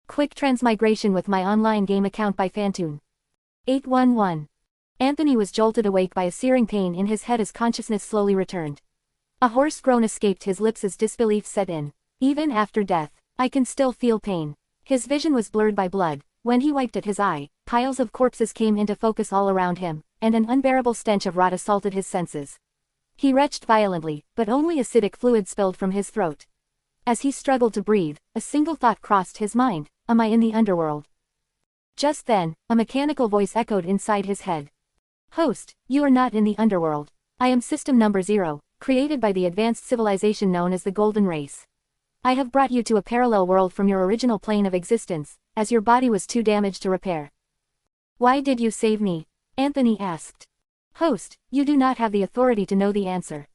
Quick transmigration with my online game account by Fantoon. 811. Anthony was jolted awake by a searing pain in his head as consciousness slowly returned. A hoarse groan escaped his lips as disbelief set in. Even after death, I can still feel pain. His vision was blurred by blood. When he wiped at his eye, piles of corpses came into focus all around him, and an unbearable stench of rot assaulted his senses. He retched violently, but only acidic fluid spilled from his throat. As he struggled to breathe, a single thought crossed his mind: am I in the underworld? Just then, a mechanical voice echoed inside his head. Host, you are not in the underworld. I am System Number 0, created by the advanced civilization known as the Golden Race. I have brought you to a parallel world from your original plane of existence, as your body was too damaged to repair. Why did you save me? Anthony asked. Host, you do not have the authority to know the answer.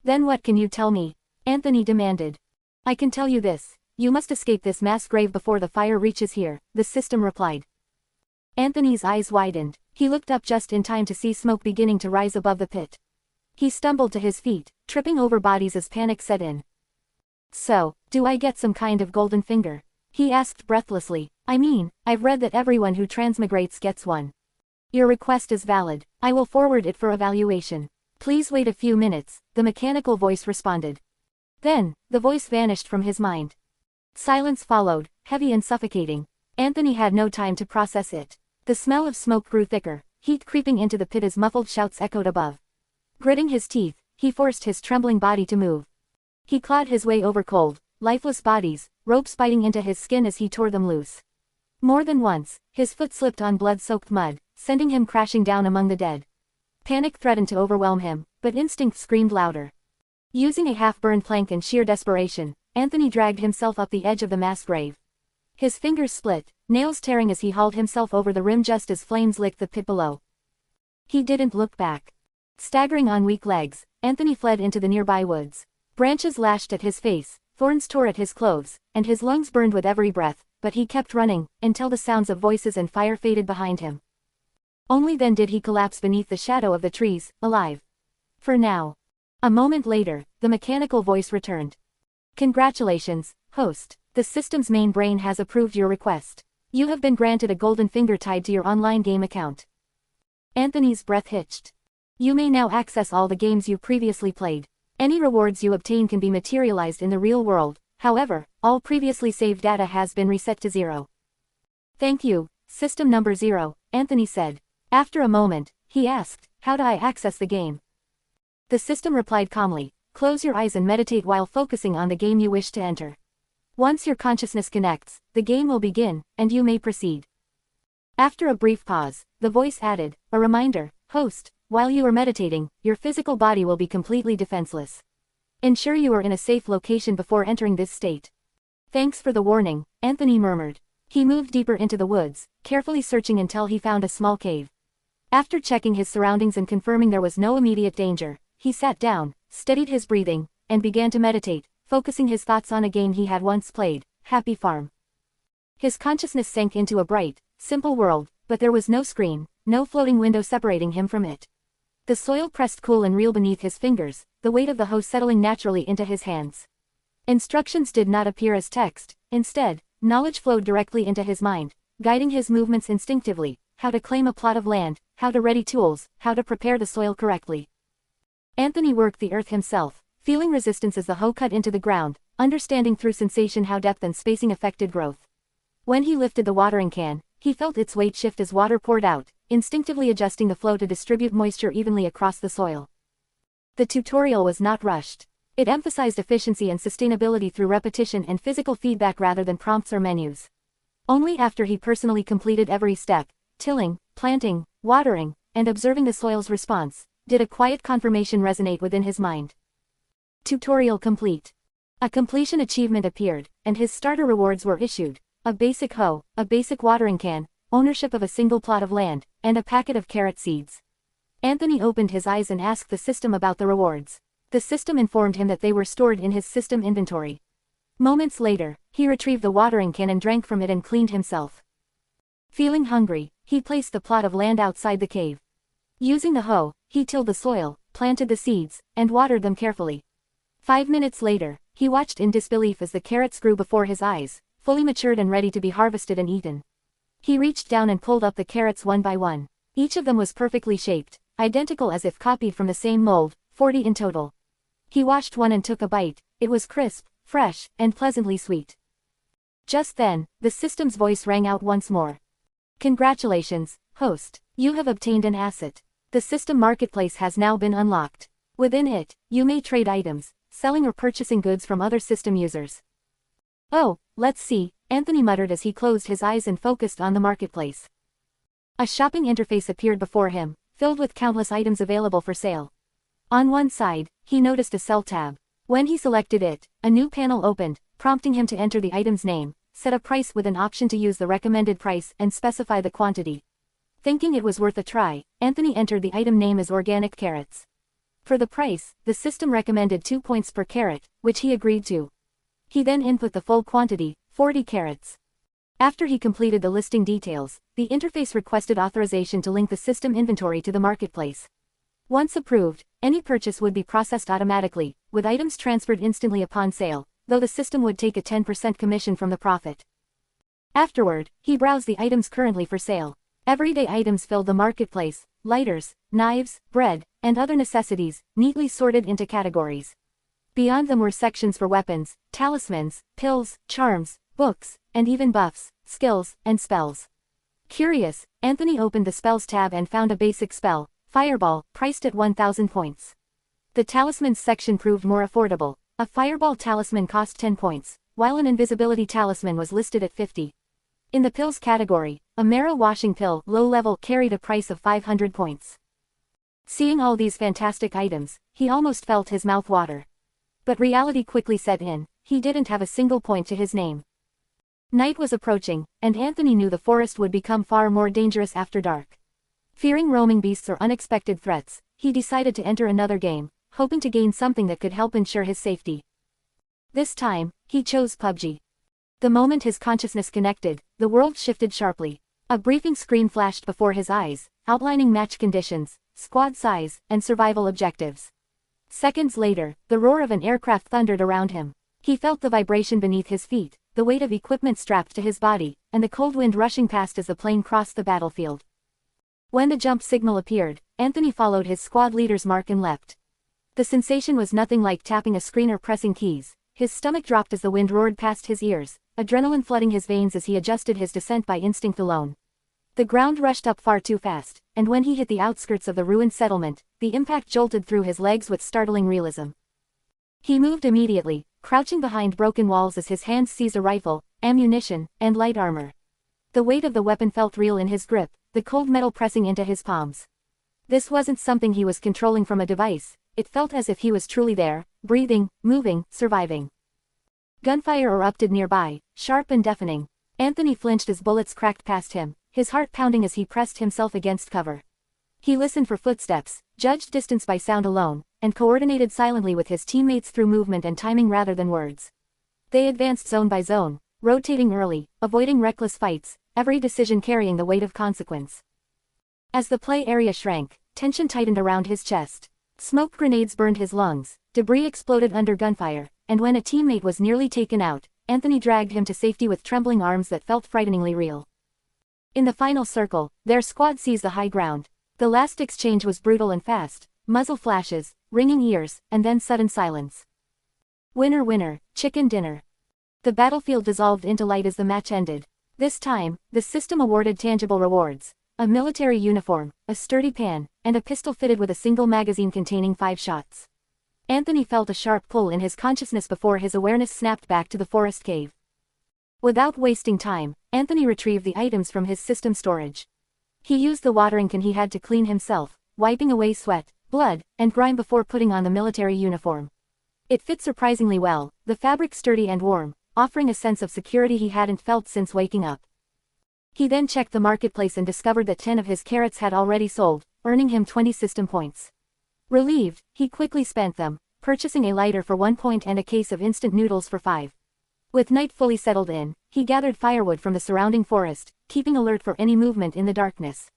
Then what can you tell me? Anthony demanded. I can tell you this: you must escape this mass grave before the fire reaches here, the system replied. Anthony's eyes widened. He looked up just in time to see smoke beginning to rise above the pit. He stumbled to his feet, tripping over bodies as panic set in. So, do I get some kind of golden finger? He asked breathlessly. I mean, I've read that everyone who transmigrates gets one. Your request is valid. I will forward it for evaluation. Please wait a few minutes, the mechanical voice responded. Then, the voice vanished from his mind. Silence followed, heavy and suffocating. Anthony had no time to process it. The smell of smoke grew thicker, heat creeping into the pit as muffled shouts echoed above. Gritting his teeth, he forced his trembling body to move. He clawed his way over cold, lifeless bodies, ropes biting into his skin as he tore them loose. More than once, his foot slipped on blood-soaked mud, sending him crashing down among the dead. Panic threatened to overwhelm him, but instinct screamed louder. Using a half-burned plank in sheer desperation, Anthony dragged himself up the edge of the mass grave. His fingers split, nails tearing as he hauled himself over the rim just as flames licked the pit below. He didn't look back. Staggering on weak legs, Anthony fled into the nearby woods. Branches lashed at his face, thorns tore at his clothes, and his lungs burned with every breath, but he kept running, until the sounds of voices and fire faded behind him. Only then did he collapse beneath the shadow of the trees, alive. For now. A moment later, the mechanical voice returned. Congratulations, host. The system's main brain has approved your request. You have been granted a golden finger tied to your online game account. Anthony's breath hitched. You may now access all the games you previously played. Any rewards you obtain can be materialized in the real world, however, all previously saved data has been reset to 0. Thank you, System Number 0, Anthony said. After a moment, he asked, how do I access the game? The system replied calmly, close your eyes and meditate while focusing on the game you wish to enter. Once your consciousness connects, the game will begin, and you may proceed. After a brief pause, the voice added, a reminder, host, while you are meditating, your physical body will be completely defenseless. Ensure you are in a safe location before entering this state. Thanks for the warning, Anthony murmured. He moved deeper into the woods, carefully searching until he found a small cave. After checking his surroundings and confirming there was no immediate danger, he sat down, steadied his breathing, and began to meditate, focusing his thoughts on a game he had once played, Happy Farm. His consciousness sank into a bright, simple world, but there was no screen, no floating window separating him from it. The soil pressed cool and real beneath his fingers, the weight of the hoe settling naturally into his hands. Instructions did not appear as text, instead, knowledge flowed directly into his mind, guiding his movements instinctively, how to claim a plot of land, how to ready tools, how to prepare the soil correctly. Anthony worked the earth himself, feeling resistance as the hoe cut into the ground, understanding through sensation how depth and spacing affected growth. When he lifted the watering can, he felt its weight shift as water poured out, instinctively adjusting the flow to distribute moisture evenly across the soil. The tutorial was not rushed. It emphasized efficiency and sustainability through repetition and physical feedback rather than prompts or menus. Only after he personally completed every step, tilling, planting, watering, and observing the soil's response, did a quiet confirmation resonate within his mind. Tutorial complete. A completion achievement appeared, and his starter rewards were issued: a basic hoe, a basic watering can, ownership of a single plot of land, and a packet of carrot seeds. Anthony opened his eyes and asked the system about the rewards. The system informed him that they were stored in his system inventory. Moments later, he retrieved the watering can and drank from it and cleaned himself. Feeling hungry, he placed the plot of land outside the cave. Using the hoe, he tilled the soil, planted the seeds, and watered them carefully. 5 minutes later, he watched in disbelief as the carrots grew before his eyes, fully matured and ready to be harvested and eaten. He reached down and pulled up the carrots one by one. Each of them was perfectly shaped, identical as if copied from the same mold, 40 in total. He washed one and took a bite. It was crisp, fresh, and pleasantly sweet. Just then, the system's voice rang out once more. Congratulations, host. You have obtained an asset. The system marketplace has now been unlocked. Within it, you may trade items, selling or purchasing goods from other system users. Oh, let's see, Anthony muttered as he closed his eyes and focused on the marketplace. A shopping interface appeared before him, filled with countless items available for sale. On one side, he noticed a sell tab. When he selected it, a new panel opened, prompting him to enter the item's name, set a price with an option to use the recommended price and specify the quantity. Thinking it was worth a try, Anthony entered the item name as organic carrots. For the price, the system recommended 2 points per carrot, which he agreed to. He then input the full quantity, 40 carrots. After he completed the listing details, the interface requested authorization to link the system inventory to the marketplace. Once approved, any purchase would be processed automatically, with items transferred instantly upon sale, though the system would take a 10% commission from the profit. Afterward, he browsed the items currently for sale. Everyday items filled the marketplace: lighters, knives, bread, and other necessities, neatly sorted into categories. Beyond them were sections for weapons, talismans, pills, charms, books, and even buffs, skills, and spells. Curious, Anthony opened the spells tab and found a basic spell, Fireball, priced at 1,000 points. The talismans section proved more affordable. A Fireball talisman cost 10 points, while an invisibility talisman was listed at 50. In the pills category, a manwa washing pill, low level, carried a price of 500 points. Seeing all these fantastic items, he almost felt his mouth water. But reality quickly set in. He didn't have a single point to his name. Night was approaching, and Anthony knew the forest would become far more dangerous after dark. Fearing roaming beasts or unexpected threats, he decided to enter another game, hoping to gain something that could help ensure his safety. This time, he chose PUBG. The moment his consciousness connected, the world shifted sharply. A briefing screen flashed before his eyes, outlining match conditions, squad size, and survival objectives. Seconds later, the roar of an aircraft thundered around him. He felt the vibration beneath his feet, the weight of equipment strapped to his body, and the cold wind rushing past as the plane crossed the battlefield. When the jump signal appeared, Anthony followed his squad leader's mark and leapt. The sensation was nothing like tapping a screen or pressing keys. His stomach dropped as the wind roared past his ears, adrenaline flooding his veins as he adjusted his descent by instinct alone. The ground rushed up far too fast, and when he hit the outskirts of the ruined settlement, the impact jolted through his legs with startling realism. He moved immediately, crouching behind broken walls as his hands seized a rifle, ammunition, and light armor. The weight of the weapon felt real in his grip, the cold metal pressing into his palms. This wasn't something he was controlling from a device. It felt as if he was truly there, breathing, moving, surviving. Gunfire erupted nearby, sharp and deafening. Anthony flinched as bullets cracked past him, his heart pounding as he pressed himself against cover. He listened for footsteps, judged distance by sound alone, and coordinated silently with his teammates through movement and timing rather than words. They advanced zone by zone, rotating early, avoiding reckless fights, every decision carrying the weight of consequence. As the play area shrank, tension tightened around his chest. Smoke grenades burned his lungs, debris exploded under gunfire, and when a teammate was nearly taken out, Anthony dragged him to safety with trembling arms that felt frighteningly real. In the final circle, their squad seized the high ground. The last exchange was brutal and fast, muzzle flashes, ringing ears, and then sudden silence. Winner winner, chicken dinner. The battlefield dissolved into light as the match ended. This time, the system awarded tangible rewards. A military uniform, a sturdy pan, and a pistol fitted with a single magazine containing 5 shots. Anthony felt a sharp pull in his consciousness before his awareness snapped back to the forest cave. Without wasting time, Anthony retrieved the items from his system storage. He used the watering can he had to clean himself, wiping away sweat, blood, and grime before putting on the military uniform. It fit surprisingly well, the fabric sturdy and warm, offering a sense of security he hadn't felt since waking up. He then checked the marketplace and discovered that 10 of his carrots had already sold, earning him 20 system points. Relieved, he quickly spent them, purchasing a lighter for 1 point and a case of instant noodles for 5. With night fully settled in, he gathered firewood from the surrounding forest, keeping alert for any movement in the darkness.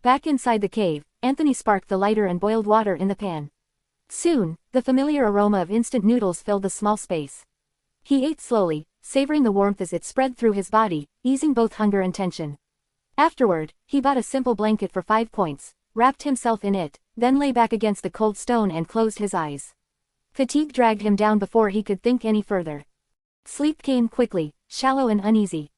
Back inside the cave, Anthony sparked the lighter and boiled water in the pan. Soon, the familiar aroma of instant noodles filled the small space. He ate slowly, savoring the warmth as it spread through his body, easing both hunger and tension. Afterward, he bought a simple blanket for 5 points, wrapped himself in it, then lay back against the cold stone and closed his eyes. Fatigue dragged him down before he could think any further. Sleep came quickly, shallow and uneasy.